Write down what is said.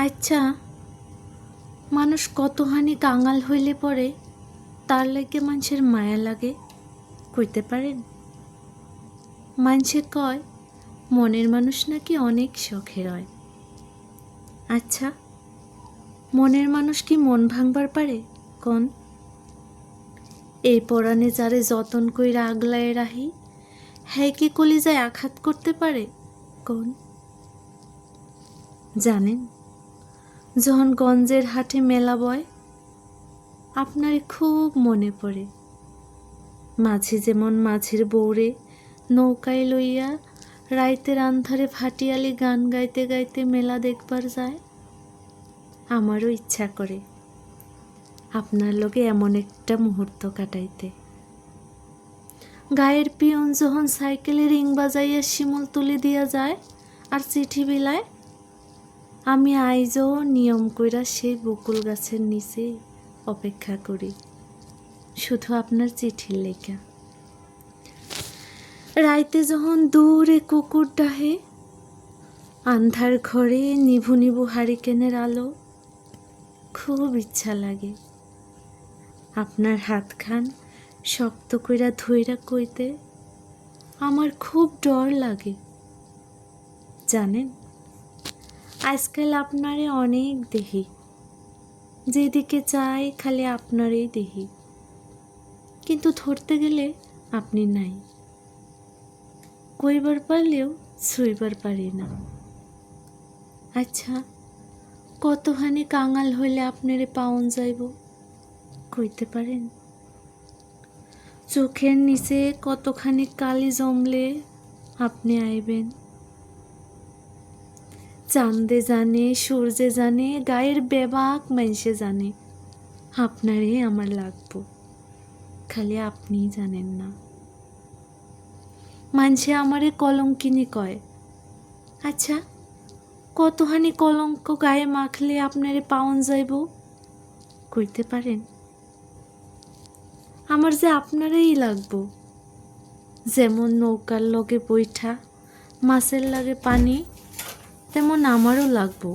আচ্ছা, মানুষ কতখানি কাঙাল হইলে পরে তার লাগে মানুষের মায়া লাগে কইতে পারেন? মানুষে কয় মনের মানুষ নাকি অনেক শখের হয়। আচ্ছা, মনের মানুষ কি মন ভাঙবার পারে কোন? এই পরাণে যারে যতন কইরা আগলায় রাহি, হ্যাঁ কি কলিজায় আঘাত করতে পারে কোন? জানেন, যখন গঞ্জের হাটে মেলা বয় আপনারে খুব মনে পড়ে। মাঝি যেমন মাঝির বউরে নৌকায় লইয়া রাইতের আন্ধারে ভাটিয়ালি গান গাইতে গাইতে মেলা দেখবার যায়, আমারও ইচ্ছা করে আপনার লগে এমন একটা মুহূর্ত কাটাইতে। গায়ের পিয়ন যখন সাইকেলে রিং বাজাইয়া শিমুল তুলে দিয়া যায় আর চিঠি বিলায়, আমি আইজও নিয়ম কইরা সেই বকুল গাছের নিচে অপেক্ষা করি শুধু আপনার চিঠির লেখা। রাইতে যখন দূরে কুকুর ডাহে, আন্ধার ঘরে নিভু নিভু হারিকেনের আলো, খুব ইচ্ছা লাগে আপনার হাতখান শক্ত কইরা ধইরা কইতে। আমার খুব ডর লাগে জানেন, আজকাল আপনারে অনেক দেখি, যেদিকে চাই খালি আপনারই দেখি, কিন্তু ধরতে গেলে আপনি নাই। কইবার পারলেও ছুঁইবার পারি না। আচ্ছা, কতখানি কাঙাল হইলে আপনারে পাওন যাইব কইতে পারেন? চোখের নিচে কতখানি কালি জমলে আপনি আইবেন? চাঁদে জানে, সূর্যে জানে, গায়ের বেবাক মানুষে জানে আপনারে আমার লাগবো, খালি আপনিই জানেন না। মানুষে আমারে কলঙ্কিনী কয়। আচ্ছা, কতখানি কলঙ্ক গায়ে মাখলে আপনারে পাওন যাইব কইতে পারেন? আমার যে আপনারেই লাগবো, যেমন নৌকার লগে বৈঠা মাছের লাগে পানি, তেমন আমারও লাগবো